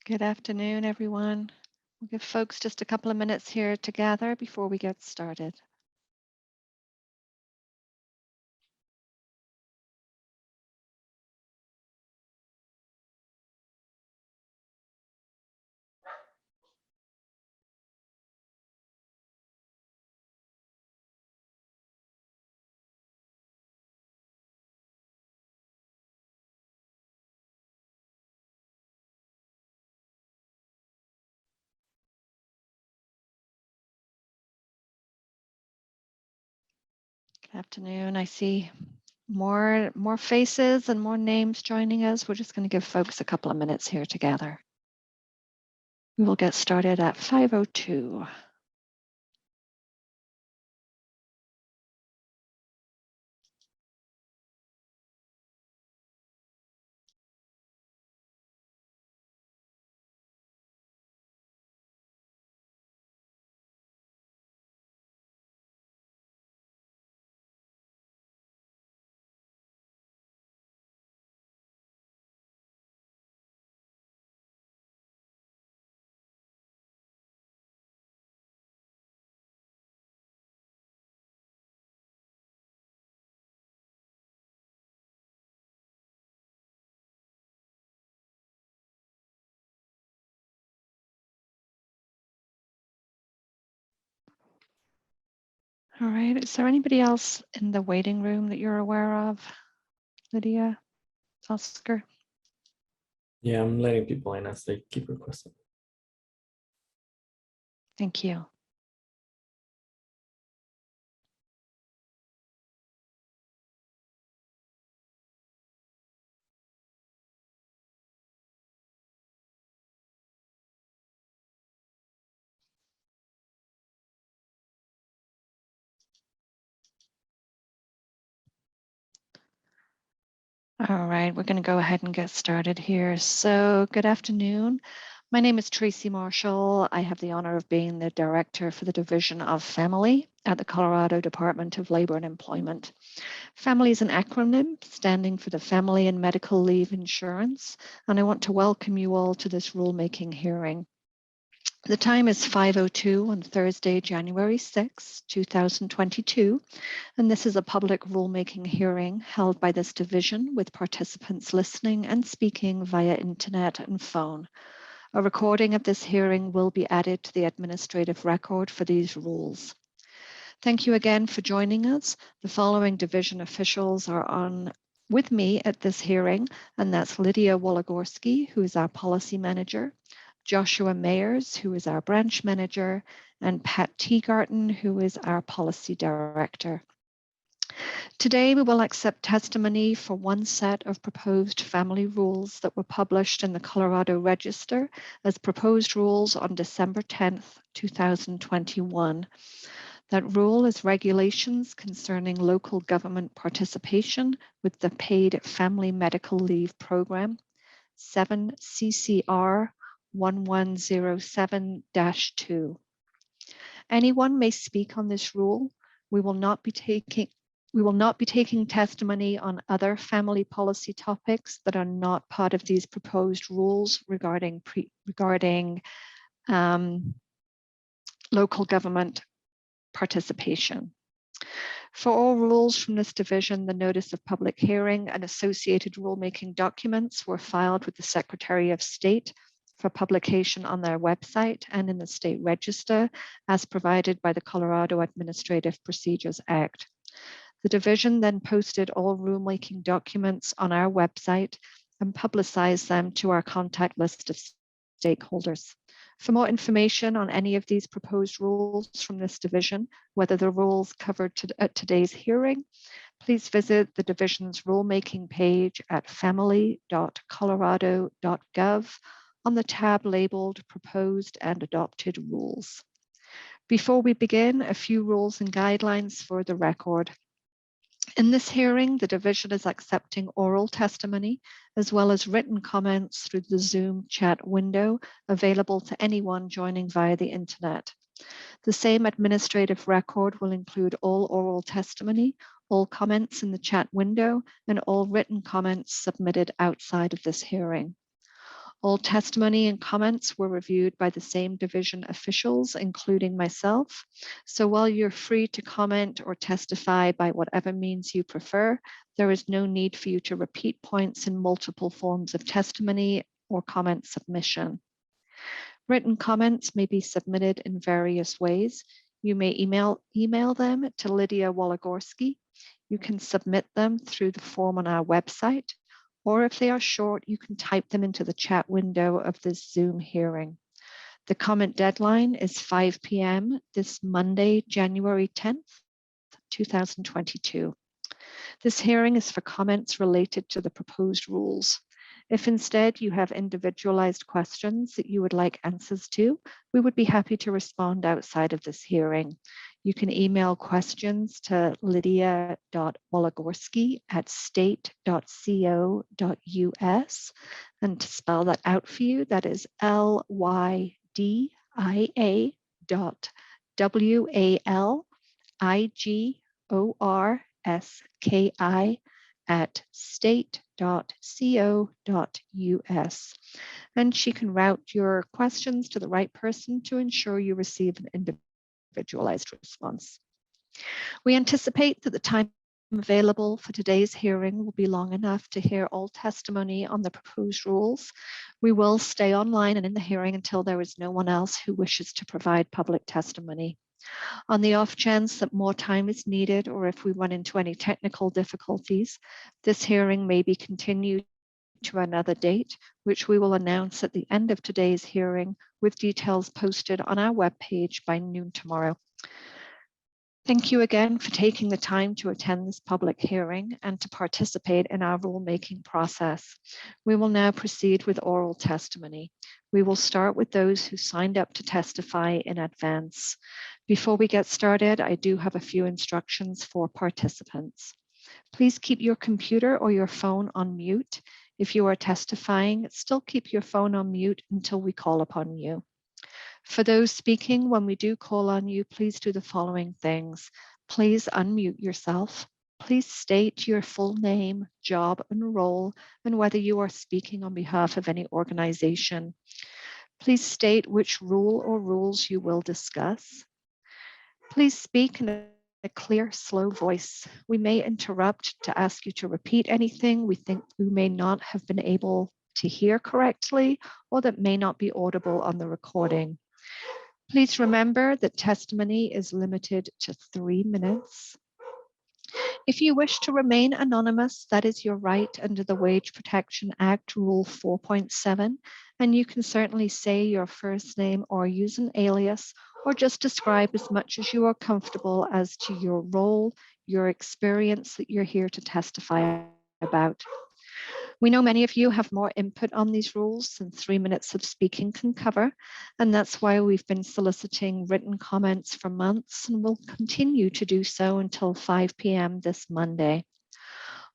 Good afternoon, everyone. We'll give folks just a couple of minutes here to gather before we get started. Good afternoon. I see more faces and more names joining us. We're just going to give folks a couple of minutes here to gather. We will get started at 5:02. All right. Is there anybody else in the waiting room that you're aware of? Lydia, Oscar? Yeah, I'm letting people in as they keep requesting. Thank you. All right, we're going to go ahead and get started here. So, good afternoon. My name is Tracy Marshall. I have the honor of being the director for the Division of FAMLI at the Colorado Department of Labor and Employment. FAMLI is an acronym standing for the Family and Medical Leave Insurance, and I want to welcome you all to this rulemaking hearing. The time is 5:02 on Thursday, January 6, 2022, and this is a public rulemaking hearing held by this division with participants listening and speaking via internet and phone. A recording of this hearing will be added to the administrative record for these rules. Thank you again for joining us. The following division officials are on with me at this hearing, and that's Lydia Wologorski, who is our policy manager, Joshua Mayers, who is our branch manager, and Pat Teagarten, who is our policy director. Today, we will accept testimony for one set of proposed family rules that were published in the Colorado Register as proposed rules on December 10th, 2021. That rule is regulations concerning local government participation with the Paid Family Medical Leave Program, 7 CCR 1107-2. Anyone may speak on this rule. We will not be taking testimony on other family policy topics that are not part of these proposed rules regarding local government participation. For all rules from this division, the notice of public hearing and associated rulemaking documents were filed with the Secretary of State for publication on their website and in the state register as provided by the Colorado Administrative Procedures Act. The division then posted all rulemaking documents on our website and publicized them to our contact list of stakeholders. For more information on any of these proposed rules from this division, whether the rules covered at today's hearing, please visit the division's rulemaking page at family.colorado.gov on the tab labeled Proposed and Adopted Rules. Before we begin, a few rules and guidelines for the record. In this hearing, the division is accepting oral testimony as well as written comments through the Zoom chat window available to anyone joining via the internet. The same administrative record will include all oral testimony, all comments in the chat window, and all written comments submitted outside of this hearing. All testimony and comments were reviewed by the same division officials, including myself. So while you're free to comment or testify by whatever means you prefer, there is no need for you to repeat points in multiple forms of testimony or comment submission. Written comments may be submitted in various ways. You may email them to Lydia Woligorsky. You can submit them through the form on our website, or if they are short, you can type them into the chat window of this Zoom hearing. The comment deadline is 5 p.m. this Monday, January 10th, 2022. This hearing is for comments related to the proposed rules. If instead you have individualized questions that you would like answers to, we would be happy to respond outside of this hearing. You can email questions to lydia.woligorsky@state.co.us. And to spell that out for you, that is lydia.woligorsky@state.co.us. And she can route your questions to the right person to ensure you receive an individualized response. We anticipate that the time available for today's hearing will be long enough to hear all testimony on the proposed rules. We will stay online and in the hearing until there is no one else who wishes to provide public testimony. On the off chance that more time is needed, or if we run into any technical difficulties, this hearing may be continued to another date, which we will announce at the end of today's hearing, with details posted on our webpage by noon tomorrow. Thank you again for taking the time to attend this public hearing and to participate in our rulemaking process. We will now proceed with oral testimony. We will start with those who signed up to testify in advance. Before we get started, I do have a few instructions for participants. Please keep your computer or your phone on mute. If you are testifying, still keep your phone on mute until we call upon you. For those speaking, when we do call on you, please do the following things. Please unmute yourself. Please state your full name, job, and role, and whether you are speaking on behalf of any organization. Please state which rule or rules you will discuss. Please speak in a clear, slow voice. We may interrupt to ask you to repeat anything we think we may not have been able to hear correctly or that may not be audible on the recording. Please remember that testimony is limited to 3 minutes. If you wish to remain anonymous, that is your right under the Wage Protection Act, Rule 4.7, and you can certainly say your first name or use an alias or just describe as much as you are comfortable as to your role, your experience that you're here to testify about. We know many of you have more input on these rules than 3 minutes of speaking can cover, and that's why we've been soliciting written comments for months and will continue to do so until 5 p.m. this Monday.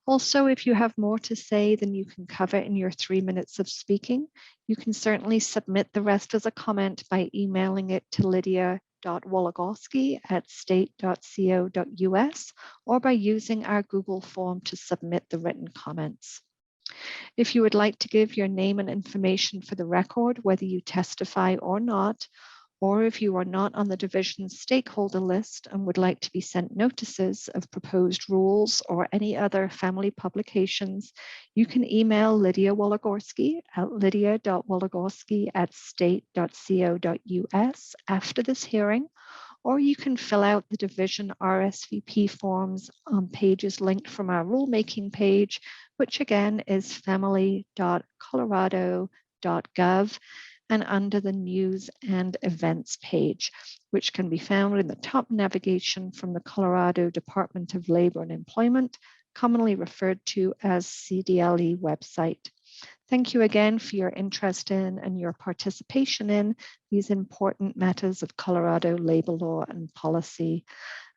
Also, if you have more to say than you can cover in your 3 minutes of speaking, you can certainly submit the rest as a comment by emailing it to lydia.woligorsky@state.co.us or by using our Google form to submit the written comments. If you would like to give your name and information for the record, whether you testify or not, or if you are not on the division's stakeholder list and would like to be sent notices of proposed rules or any other family publications, you can email Lydia Woligorsky at lydia.woligorsky@state.co.us after this hearing, or you can fill out the division RSVP forms on pages linked from our rulemaking page, which again is family.colorado.gov and under the news and events page, which can be found in the top navigation from the Colorado Department of Labor and Employment, commonly referred to as CDLE website. Thank you again for your interest in and your participation in these important matters of Colorado labor law and policy.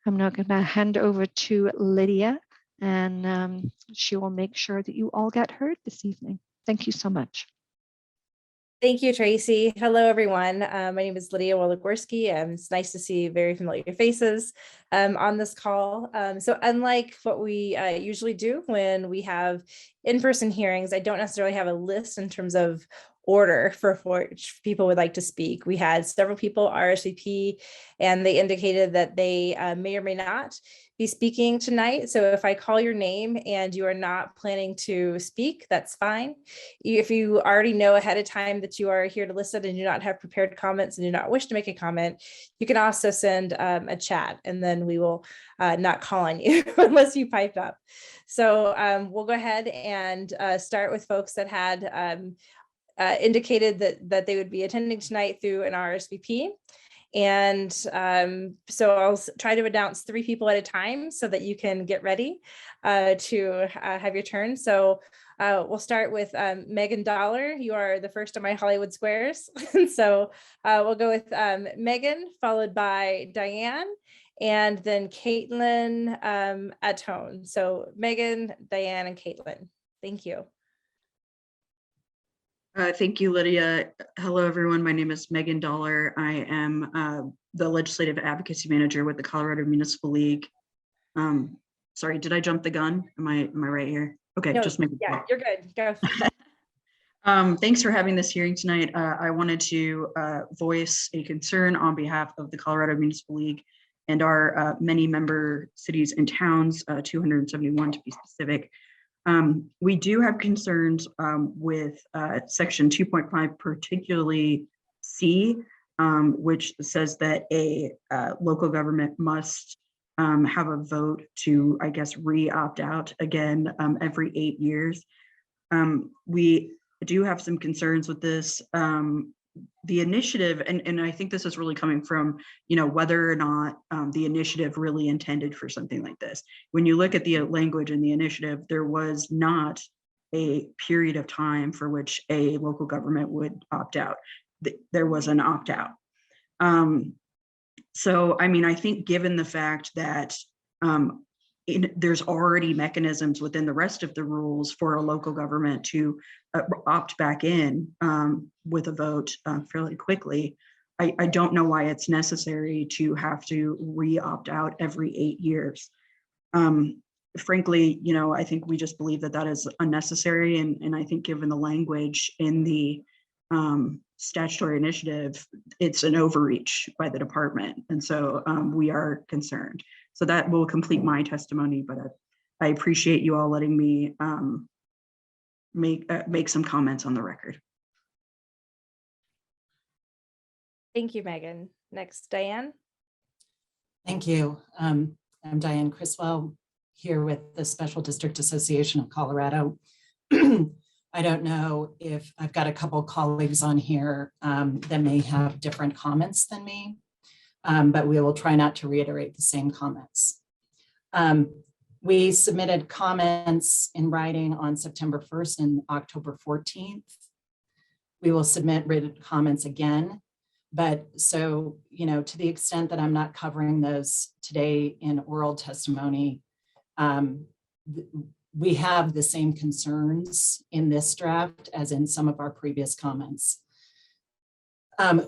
I'm now going to hand over to Lydia, and she will make sure that you all get heard this evening. Thank you so much. Thank you, Tracy. Hello, everyone. My name is Lydia Woligorsky, and it's nice to see very familiar faces on this call. So unlike what we usually do when we have in-person hearings, I don't necessarily have a list in terms of order for which people would like to speak. We had several people RSVP, and they indicated that they may or may not be speaking tonight. So if I call your name and you are not planning to speak, that's fine. If you already know ahead of time that you are here to listen and do not have prepared comments and do not wish to make a comment, you can also send a chat, and then we will not call on you unless you pipe up. So we'll go ahead and start with folks that had indicated that they would be attending tonight through an RSVP. And so I'll try to announce 3 people at a time so that you can get ready to have your turn. So we'll start with Megan Dollar. You are the first of my Hollywood squares. So we'll go with Megan, followed by Diane, and then Caitlin Atone. So Megan, Diane, and Caitlin. Thank you. Thank you, Lydia. Hello, everyone. My name is Megan Dollar. I am the Legislative Advocacy Manager with the Colorado Municipal League. Sorry, did I jump the gun? Am I right here? Okay, No, just make yeah, you're good. Go. Thanks for having this hearing tonight. I wanted to voice a concern on behalf of the Colorado Municipal League and our many member cities and towns, 271 to be specific. We do have concerns with section 2.5, particularly C, which says that a local government must have a vote to, I guess, re-opt out again every 8 years. We do have some concerns with this. The initiative, and I think this is really coming from, whether or not the initiative really intended for something like this. When you look at the language in the initiative, there was not a period of time for which a local government would opt out. There was an opt-out. So, I mean, I think given the fact that there's already mechanisms within the rest of the rules for a local government to opt back in with a vote fairly quickly, I don't know why it's necessary to have to re-opt out every 8 years. Frankly, I think we just believe that is unnecessary. And I think given the language in the statutory initiative, it's an overreach by the department. And so we are concerned. So that will complete my testimony, but I appreciate you all letting me make some comments on the record. Thank you, Megan. Next, Diane. Thank you. I'm Diane Criswell, here with the Special District Association of Colorado. I don't know if I've got a couple colleagues on here that may have different comments than me, but we will try not to reiterate the same comments. We submitted comments in writing on September 1st and October 14th. We will submit written comments again. But so, to the extent that I'm not covering those today in oral testimony, we have the same concerns in this draft as in some of our previous comments.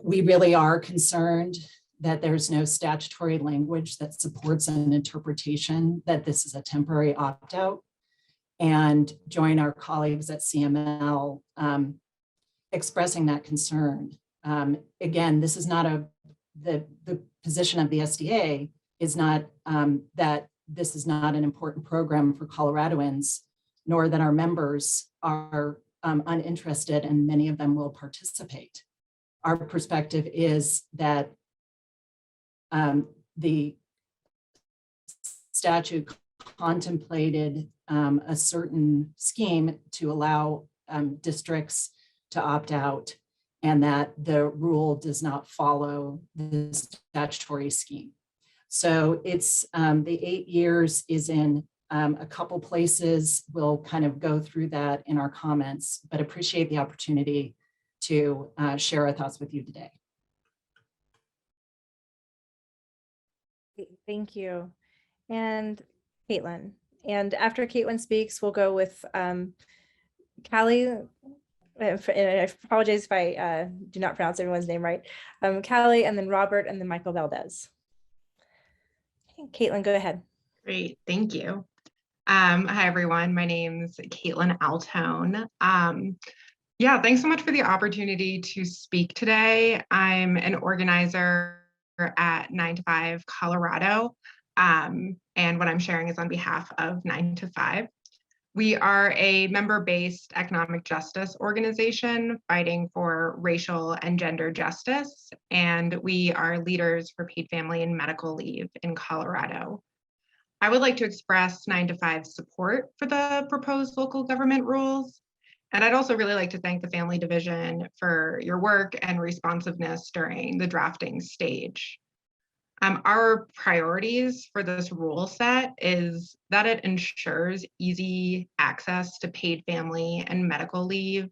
We really are concerned that there's no statutory language that supports an interpretation that this is a temporary opt-out, and join our colleagues at CML expressing that concern. Again, this is not the position of the SDA is not that this is not an important program for Coloradoans, nor that our members are uninterested and many of them will participate. Our perspective is that the statute contemplated a certain scheme to allow districts to opt out, and that the rule does not follow the statutory scheme. So it's the 8 years is in a couple places. We'll kind of go through that in our comments, but appreciate the opportunity to share our thoughts with you today. Thank you. And Caitlin. And after Caitlin speaks, we'll go with Callie. And I apologize if I do not pronounce everyone's name right. Callie, and then Robert, and then Michael Valdez. Okay, Caitlin, go ahead. Great, thank you. Hi, everyone. My name's Caitlin Altone. Yeah, thanks so much for the opportunity to speak today. I'm an organizer at 9 to 5 Colorado. And what I'm sharing is on behalf of 9 to 5. We are a member-based economic justice organization fighting for racial and gender justice, and we are leaders for paid family and medical leave in Colorado. I would like to express 9 to 5 support for the proposed local government rules. And I'd also really like to thank the Family Division for your work and responsiveness during the drafting stage. Our priorities for this rule set is that it ensures easy access to paid family and medical leave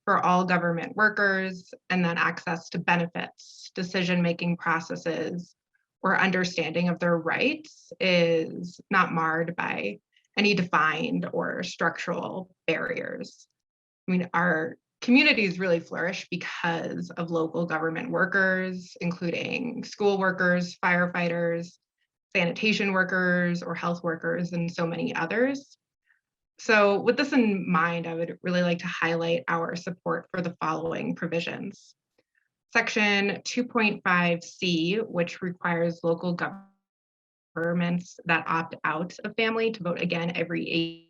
for all government workers, and then access to benefits, decision-making processes, or understanding of their rights is not marred by any defined or structural barriers. I mean, our communities really flourish because of local government workers, including school workers, firefighters, sanitation workers, or health workers, and so many others. So with this in mind, I would really like to highlight our support for the following provisions. Section 2.5C, which requires local governments that opt out of family to vote again every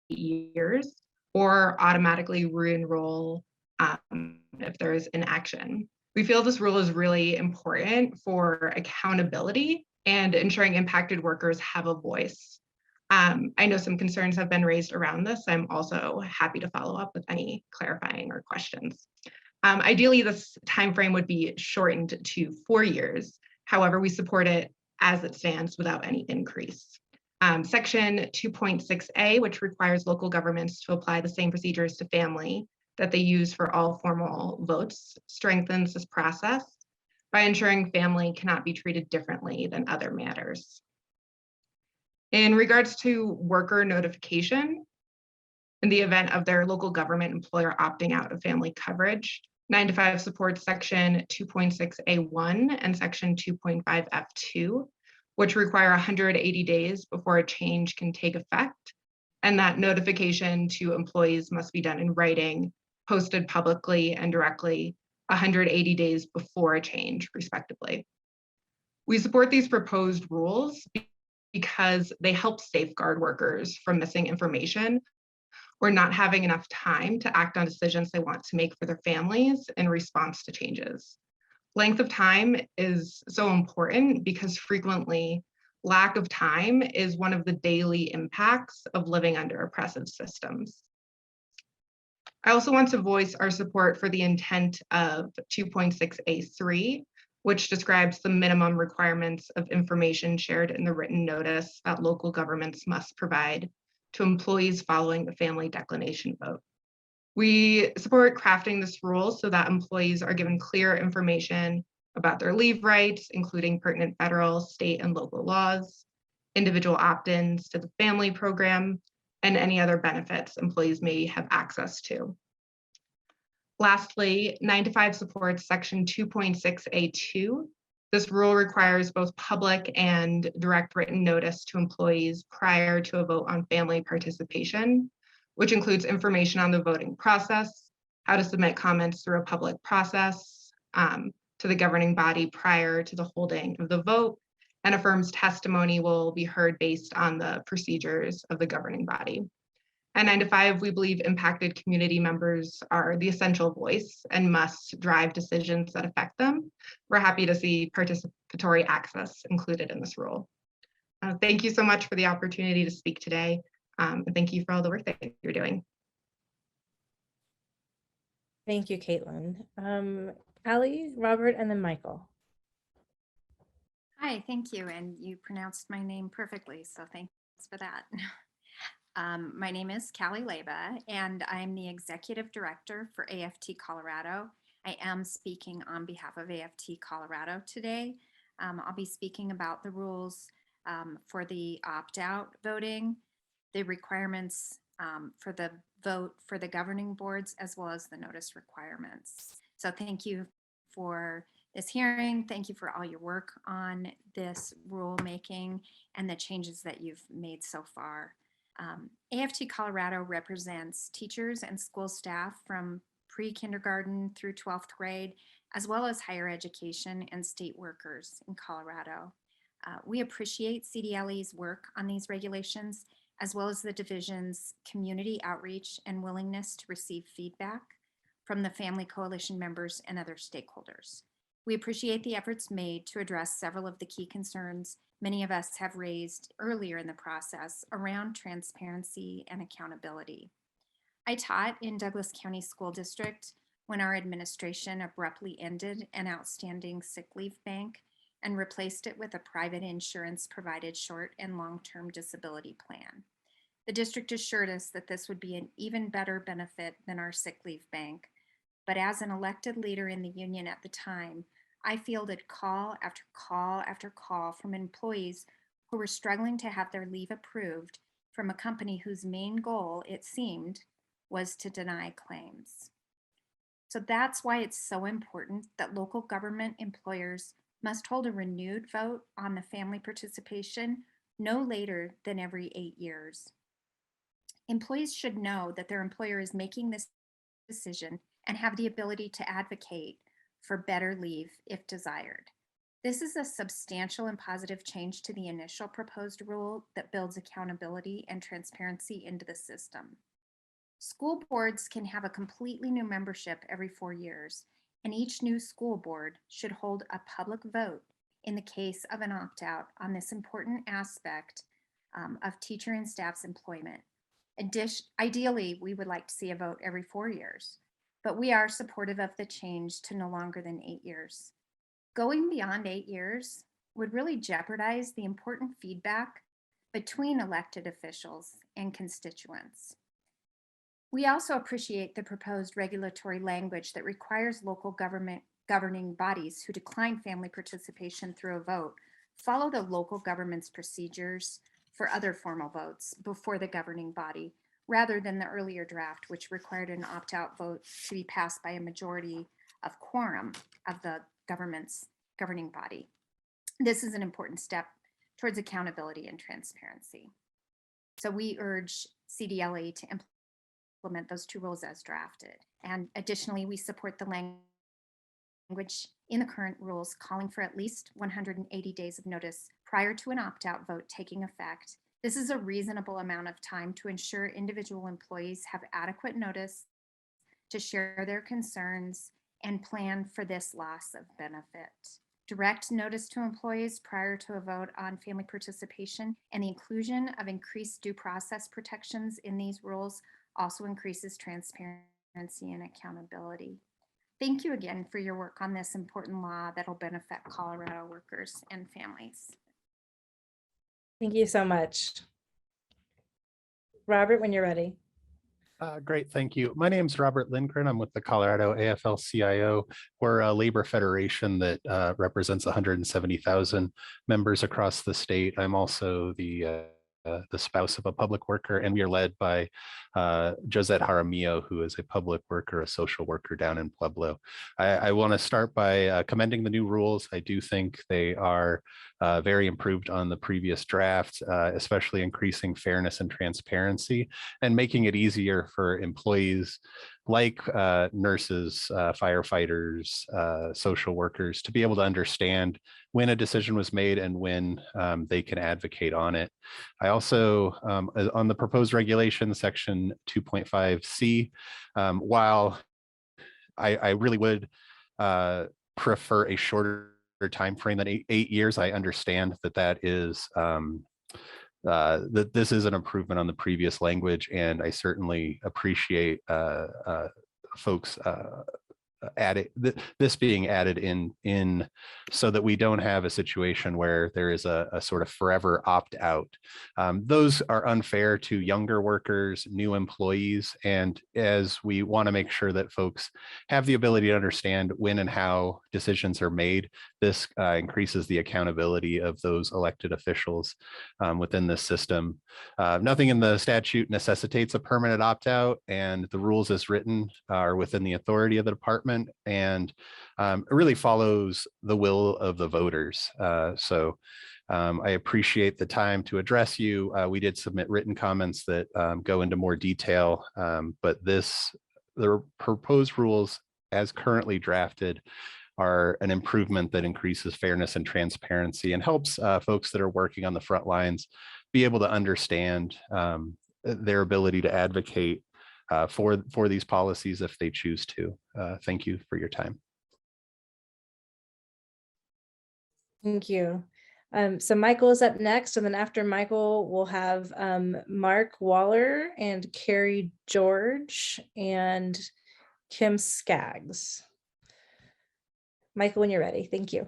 8 years, or automatically re-enroll if there is inaction. We feel this rule is really important for accountability and ensuring impacted workers have a voice. I know some concerns have been raised around this. I'm also happy to follow up with any clarifying or questions. Ideally, this timeframe would be shortened to 4 years. However, we support it as it stands without any increase. Section 2.6A, which requires local governments to apply the same procedures to family that they use for all formal votes, strengthens this process by ensuring family cannot be treated differently than other matters. In regards to worker notification, in the event of their local government employer opting out of family coverage, 9 to 5 supports section 2.6A1 and section 2.5F2, which require 180 days before a change can take effect, and that notification to employees must be done in writing, posted publicly and directly 180 days before a change, respectively. We support these proposed rules because they help safeguard workers from missing information or not having enough time to act on decisions they want to make for their families in response to changes. Length of time is so important because frequently lack of time is one of the daily impacts of living under oppressive systems. I also want to voice our support for the intent of 2.6A3, which describes the minimum requirements of information shared in the written notice that local governments must provide to employees following the family declination vote. We support crafting this rule so that employees are given clear information about their leave rights, including pertinent federal, state, and local laws, individual opt-ins to the family program, and any other benefits employees may have access to. Lastly, 9 to 5 supports section 2.6A2. This rule requires both public and direct written notice to employees prior to a vote on family participation, which includes information on the voting process, how to submit comments through a public process to the governing body prior to the holding of the vote, and affirms testimony will be heard based on the procedures of the governing body. At 9 to 5, we believe impacted community members are the essential voice and must drive decisions that affect them. We're happy to see participatory access included in this rule. Thank you so much for the opportunity to speak today. And thank you for all the work that you're doing. Thank you, Caitlin. Allie, Robert, and then Michael. Hi, thank you. And you pronounced my name perfectly, so thanks for that. My name is Callie Leba, and I'm the Executive Director for AFT Colorado. I am speaking on behalf of AFT Colorado today. I'll be speaking about the rules for the opt-out voting, the requirements for the vote for the governing boards, as well as the notice requirements. So thank you for this hearing. Thank you for all your work on this rulemaking and the changes that you've made so far. AFT Colorado represents teachers and school staff from pre-kindergarten through 12th grade, as well as higher education and state workers in Colorado. We appreciate CDLE's work on these regulations, as well as the division's community outreach and willingness to receive feedback from the Family Coalition members and other stakeholders. We appreciate the efforts made to address several of the key concerns many of us have raised earlier in the process around transparency and accountability. I taught in Douglas County School District when our administration abruptly ended an outstanding sick leave bank and replaced it with a private insurance provided short and long-term disability plan. The district assured us that this would be an even better benefit than our sick leave bank. But as an elected leader in the union at the time, I fielded call after call after call from employees who were struggling to have their leave approved from a company whose main goal, it seemed, was to deny claims. So that's why it's so important that local government employers must hold a renewed vote on the family participation no later than every 8 years. Employees should know that their employer is making this decision and have the ability to advocate for better leave if desired. This is a substantial and positive change to the initial proposed rule that builds accountability and transparency into the system. School boards can have a completely new membership every 4 years, and each new school board should hold a public vote in the case of an opt-out on this important aspect of teacher and staff's employment. Ideally, we would like to see a vote every 4 years, but we are supportive of the change to no longer than 8 years. Going beyond 8 years would really jeopardize the important feedback between elected officials and constituents. We also appreciate the proposed regulatory language that requires local government governing bodies who decline family participation through a vote follow the local government's procedures for other formal votes before the governing body, rather than the earlier draft, which required an opt-out vote to be passed by a majority of quorum of the government's governing body. This is an important step towards accountability and transparency. So we urge CDLE to implement those two rules as drafted. And additionally, we support the language in the current rules calling for at least 180 days of notice prior to an opt-out vote taking effect. This is a reasonable amount of time to ensure individual employees have adequate notice to share their concerns and plan for this loss of benefit. Direct notice to employees prior to a vote on family participation and the inclusion of increased due process protections in these rules also increases transparency and accountability. Thank you again for your work on this important law that will benefit Colorado workers and families. Thank you so much. Robert, when you're ready. Great, thank you. My name is Robert Lindgren. I'm with the Colorado AFL-CIO. We're a labor federation that represents 170,000 members across the state. I'm also the spouse of a public worker, and we are led by Josette Jaramillo, who is a public worker, a social worker down in Pueblo. I want to start by commending the new rules. I do think they are very improved on the previous draft, especially increasing fairness and transparency and making it easier for employees like nurses, firefighters, social workers to be able to understand when a decision was made and when they can advocate on it. I also, on the proposed regulation, section 2.5C, while I really would prefer a shorter time frame than 8 years, I understand that that is that this is an improvement on the previous language, and I certainly appreciate folks this being added in so that we don't have a situation where there is a sort of forever opt-out. Those are unfair to younger workers, new employees, and as we want to make sure that folks have the ability to understand when and how decisions are made, this increases the accountability of those elected officials within this system. Nothing in the statute necessitates a permanent opt-out, and the rules as written are within the authority of the department. enforcement, and it really follows the will of the voters. I appreciate the time to address you. We did submit written comments that go into more detail, but the proposed rules as currently drafted are an improvement that increases fairness and transparency and helps folks that are working on the front lines be able to understand their ability to advocate for these policies if they choose to. Thank you for your time. Thank you. So Michael is up next, and then after Michael, we'll have Mark Waller and Carrie George and Kim Skaggs. Michael, when you're ready. Thank you.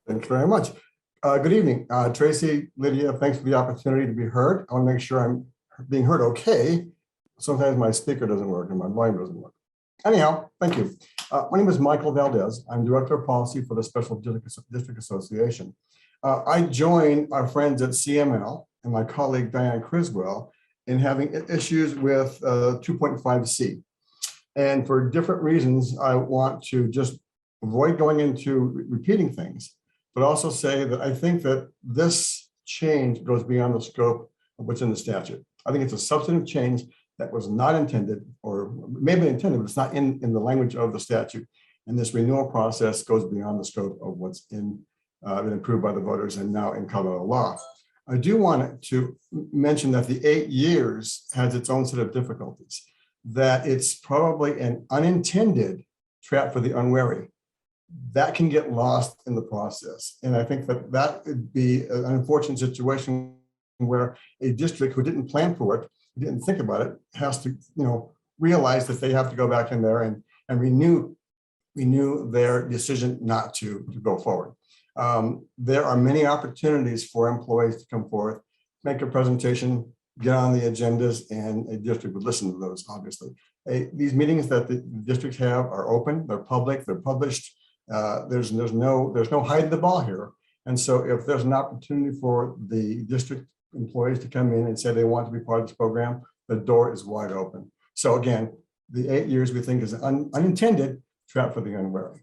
Thanks very much. Good evening, Tracy, Lydia, thanks for the opportunity to be heard. I want to make sure I'm being heard okay. Sometimes my speaker doesn't work and my volume doesn't work. Anyhow, thank you. My name is Michael Valdez. I'm Director of Policy for the Special District Association. I join our friends at CML and my colleague Diane Criswell in having issues with 2.5C. And for different reasons, I want to just avoid going into repeating things, but also say that I think that this change goes beyond the scope of what's in the statute. I think it's a substantive change that was not intended, or maybe intended, but it's not in the language of the statute. And this renewal process goes beyond the scope of what's been approved by the voters and now in Colorado law. I do want to mention that the 8 years has its own set of difficulties, that it's probably an unintended trap for the unwary. That can get lost in the process. And I think that that would be an unfortunate situation where a district who didn't plan for it, didn't think about it, has to realize that they have to go back in there and renew their decision not to go forward. There are many opportunities for employees to come forth, make a presentation, get on the agendas, and a district would listen to those, obviously. These meetings that the districts have are open, they're public, they're published. There's no hiding the ball here. And so if there's an opportunity for the district employees to come in and say they want to be part of this program, the door is wide open. So again, the 8 years we think is an unintended trap for the unwary.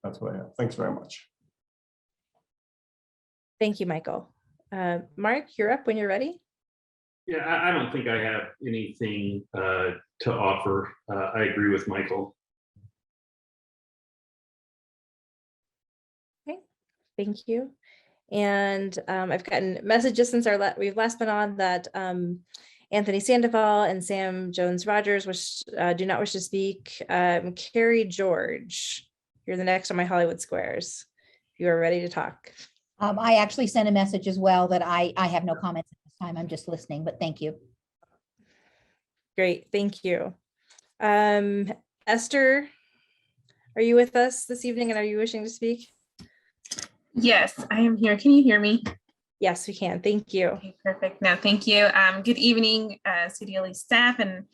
That's what I have. Thanks very much. Thank you, Michael. Mark, you're up when you're ready. Yeah, I don't think I have anything to offer. I agree with Michael. Okay, thank you. And I've gotten messages since we've last been on that Anthony Sandoval and Sam Jones-Rogers do not wish to speak. Carrie George, you're the next on my Hollywood Squares. You are ready to talk. I actually sent a message as well that I have no comments at this time. I'm just listening, but thank you. Great, thank you. Esther, are you with us this evening and are you wishing to speak? Yes, I am here. Can you hear me? Yes, we can. Thank you. Okay, perfect. No, thank you. Good evening, CDLE staff and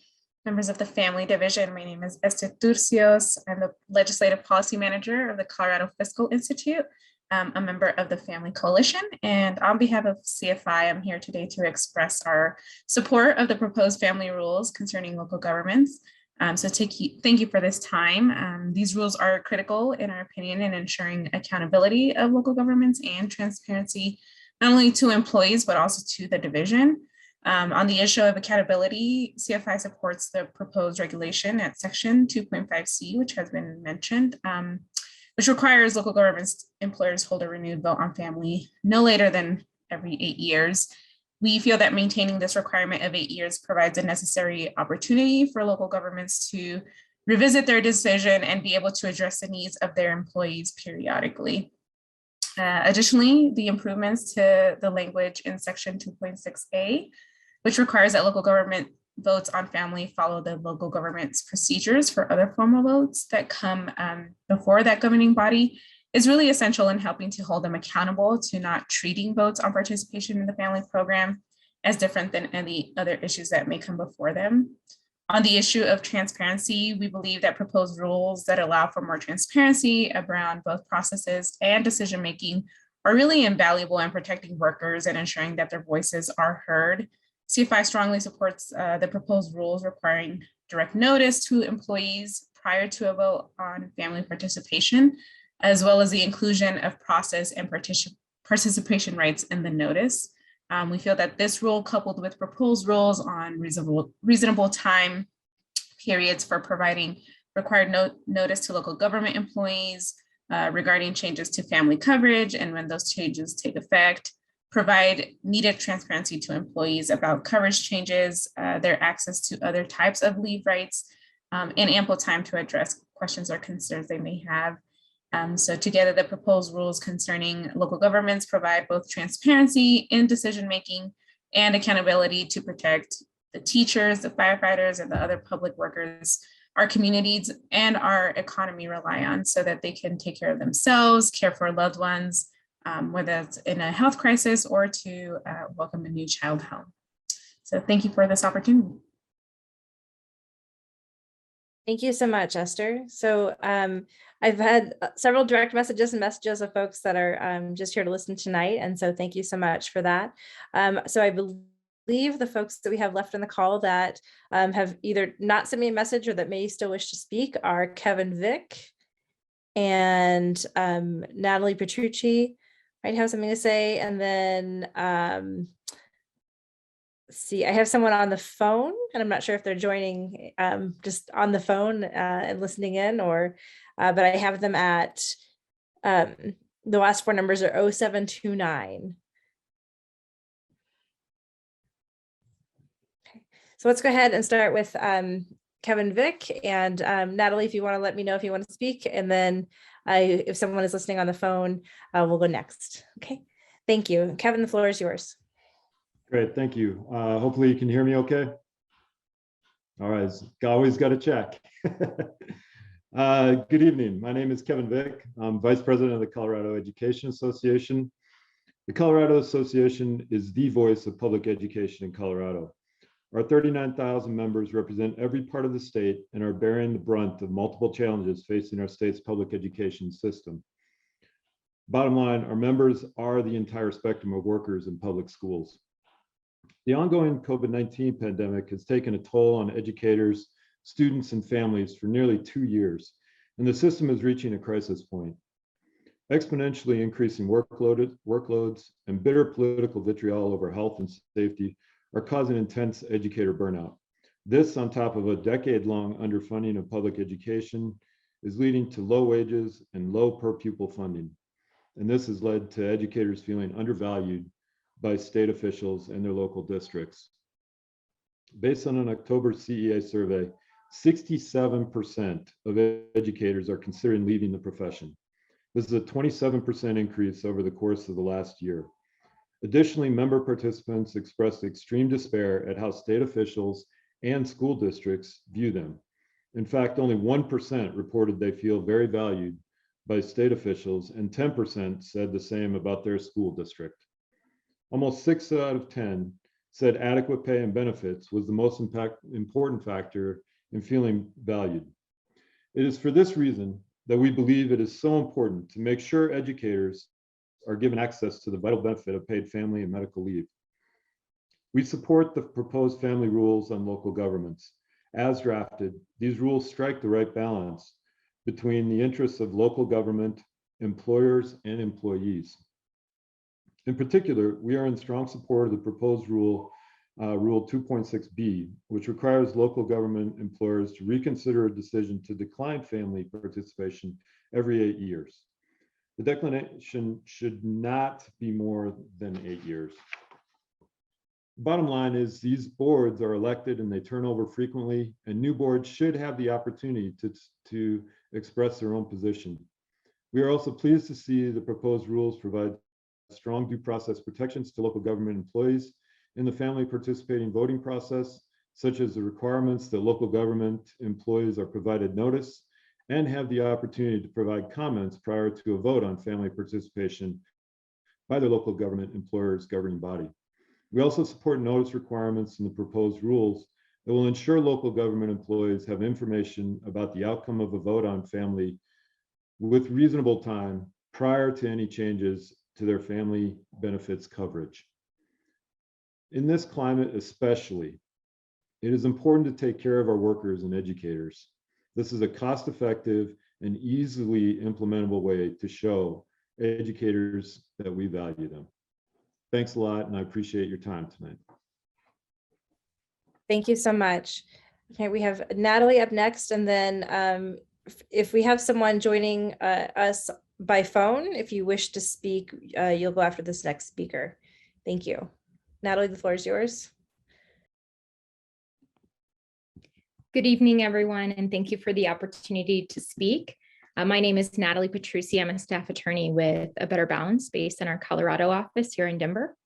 members of the Family Division. My name is Esther Turcios. I'm the Legislative Policy Manager of the Colorado Fiscal Institute. A member of the Family Coalition, and on behalf of CFI, I'm here today to express our support of the proposed family rules concerning local governments. Thank you for this time. These rules are critical, in our opinion, in ensuring accountability of local governments and transparency, not only to employees, but also to the division. On the issue of accountability, CFI supports the proposed regulation at section 2.5C, which has been mentioned, which requires local governments employers hold a renewed vote on family no later than every 8 years. We feel that maintaining this requirement of 8 years provides a necessary opportunity for local governments to revisit their decision and be able to address the needs of their employees periodically. Additionally, the improvements to the language in section 2.6A, which requires that local government votes on family follow the local government's procedures for other formal votes that come before that governing body, is really essential in helping to hold them accountable to not treating votes on participation in the family program as different than any other issues that may come before them. On the issue of transparency, we believe that proposed rules that allow for more transparency around both processes and decision-making are really invaluable in protecting workers and ensuring that their voices are heard. CFI strongly supports the proposed rules requiring direct notice to employees prior to a vote on family participation, as well as the inclusion of process and participation rights in the notice. We feel that this rule, coupled with proposed rules on reasonable time periods for providing required notice to local government employees regarding changes to family coverage and when those changes take effect, provide needed transparency to employees about coverage changes, their access to other types of leave rights, and ample time to address questions or concerns they may have. So together, the proposed rules concerning local governments provide both transparency in decision-making and accountability to protect the teachers, the firefighters, and the other public workers our communities and our economy rely on so that they can take care of themselves, care for loved ones, whether it's in a health crisis or to welcome a new child home. So thank you for this opportunity. Thank you so much, Esther. So I've had several direct messages and messages of folks that are just here to listen tonight. And so thank you so much for that. So I believe the folks that we have left in the call that have either not sent me a message or that may still wish to speak are Kevin Vick and Natalie Petrucci might have something to say. And then see, I have someone on the phone and I'm not sure if they're joining just on the phone and listening in or, but I have them at, the last four numbers are 0729. Okay. So let's go ahead and start with Kevin Vick and Natalie, if you want to let me know if you want to speak, and then if someone is listening on the phone, we'll go next. Okay, thank you. Kevin, the floor is yours. Great, thank you. Hopefully you can hear me okay. All right, always got to check. Good evening, my name is Kevin Vick. I'm Vice President of the Colorado Education Association. The Colorado Association is the voice of public education in Colorado. Our 39,000 members represent every part of the state and are bearing the brunt of multiple challenges facing our state's public education system. Bottom line, our members are the entire spectrum of workers in public schools. The ongoing COVID-19 pandemic has taken a toll on educators, students, and families for nearly 2 years, and the system is reaching a crisis point. Exponentially increasing workloads and bitter political vitriol over health and safety are causing intense educator burnout. This, on top of a decade-long underfunding of public education, is leading to low wages and low per pupil funding. And this has led to educators feeling undervalued by state officials and their local districts. Based on an October CEA survey, 67% of educators are considering leaving the profession. This is a 27% increase over the course of the last year. Additionally, member participants expressed extreme despair at how state officials and school districts view them. In fact, only 1% reported they feel very valued by state officials, and 10% said the same about their school district. Almost 6 out of 10 said adequate pay and benefits was the most important factor in feeling valued. It is for this reason that we believe it is so important to make sure educators are given access to the vital benefit of paid family and medical leave. We support the proposed family rules on local governments. As drafted, these rules strike the right balance between the interests of local government, employers, and employees. In particular, we are in strong support of the proposed rule, Rule 2.6b, which requires local government employers to reconsider a decision to decline family participation every 8 years. The declination should not be more than 8 years. The bottom line is these boards are elected and they turn over frequently, and new boards should have the opportunity to express their own position. We are also pleased to see the proposed rules provide strong due process protections to local government employees in the family participating voting process, such as the requirements that local government employees are provided notice and have the opportunity to provide comments prior to a vote on family participation by their local government employer's governing body. We also support notice requirements in the proposed rules that will ensure local government employees have information about the outcome of a vote on family with reasonable time prior to any changes to their family benefits coverage. In this climate especially, it is important to take care of our workers and educators. This is a cost-effective and easily implementable way to show educators that we value them. Thanks a lot, and I appreciate your time tonight. Thank you so much. Okay, we have Natalie up next, and then if we have someone joining us by phone, if you wish to speak, you'll go after this next speaker. Thank you. Natalie, the floor is yours. Good evening, everyone, and thank you for the opportunity to speak. My name is Natalie Petrucci. I'm a staff attorney with A Better Balance based in our Colorado office here in Denver.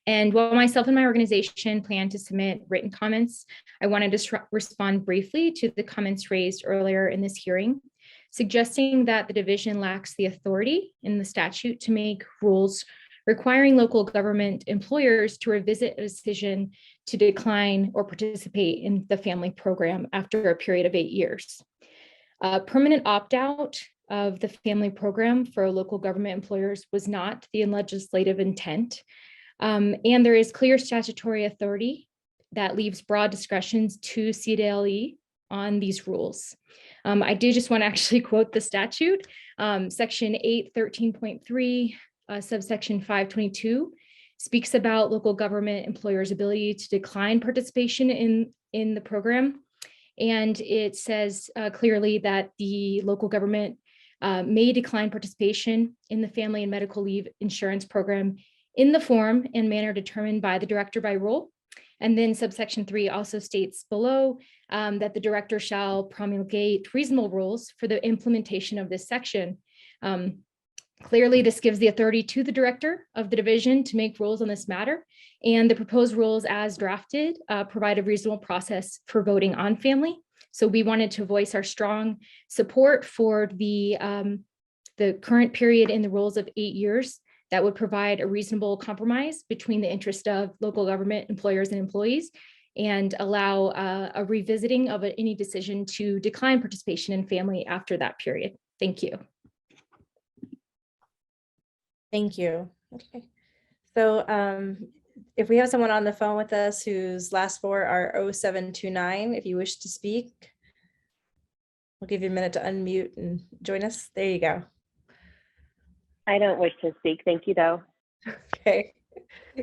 And while myself and my organization plan to submit written comments, I wanted to respond briefly to the comments raised earlier in this hearing, suggesting that the division lacks the authority in the statute to make rules requiring local government employers to revisit a decision to decline or participate in the family program after a period of 8 years. Permanent opt-out of the family program for local government employers was not the legislative intent. And there is clear statutory authority that leaves broad discretions to CDLE on these rules. I do just want to actually quote the statute. Section 813.3, subsection 522 speaks about local government employers' ability to decline participation in the program. And it says clearly that the local government may decline participation in the family and medical leave insurance program in the form and manner determined by the director by rule. And then subsection 3 also states below that the director shall promulgate reasonable rules for the implementation of this section. Clearly, this gives the authority to the director of the division to make rules on this matter, and the proposed rules as drafted provide a reasonable process for voting on family. So we wanted to voice our strong support for the current period in the rules of 8 years that would provide a reasonable compromise between the interest of local government employers and employees and allow a revisiting of any decision to decline participation in family after that period. Thank you. Thank you. Okay. So if we have someone on the phone with us whose last four are 0729, if you wish to speak, we'll give you a minute to unmute and join us. There you go. I don't wish to speak. Thank you, though. Okay,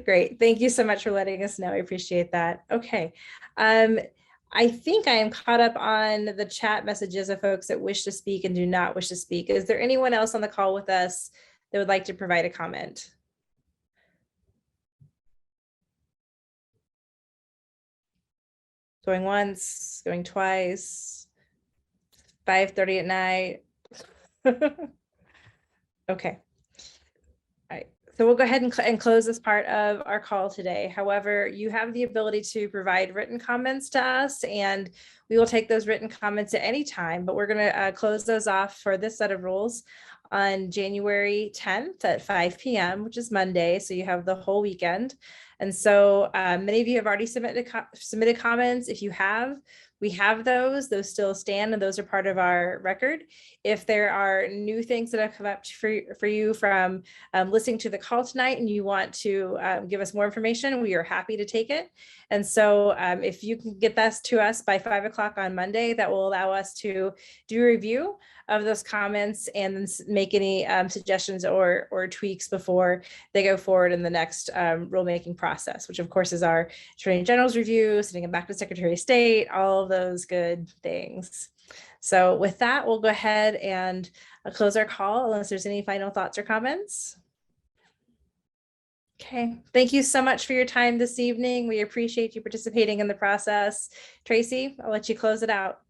great. Thank you so much for letting us know. I appreciate that. Okay. I think I am caught up on the chat messages of folks that wish to speak and do not wish to speak. Is there anyone else on the call with us that would like to provide a comment? Going once, going twice, 5:30 at night. Okay. All right, so we'll go ahead and close this part of our call today. However, you have the ability to provide written comments to us, and we will take those written comments at any time, but we're going to close those off for this set of rules on January 10th at 5 p.m., which is Monday. So you have the whole weekend. And so many of you have already submitted comments. If you have, we have those still stand, and those are part of our record. If there are new things that have come up for you from listening to the call tonight and you want to give us more information, we are happy to take it. And so if you can get that to us by 5 o'clock on Monday, that will allow us to do a review of those comments and then make any suggestions or tweaks before they go forward in the next rulemaking process, which of course is our Attorney General's review, sending it back to Secretary of State, all of those good things. So with that, we'll go ahead and close our call unless there's any final thoughts or comments. Okay, thank you so much for your time this evening. We appreciate you participating in the process. Tracy, I'll let you close it out.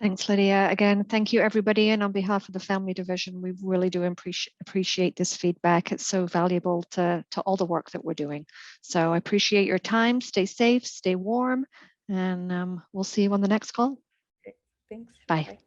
Thanks, Lydia. Again, thank you, everybody. And on behalf of the Family Division, we really do appreciate this feedback. It's so valuable to all the work that we're doing. So I appreciate your time. Stay safe, stay warm, and we'll see you on the next call. Thanks. Bye. Bye.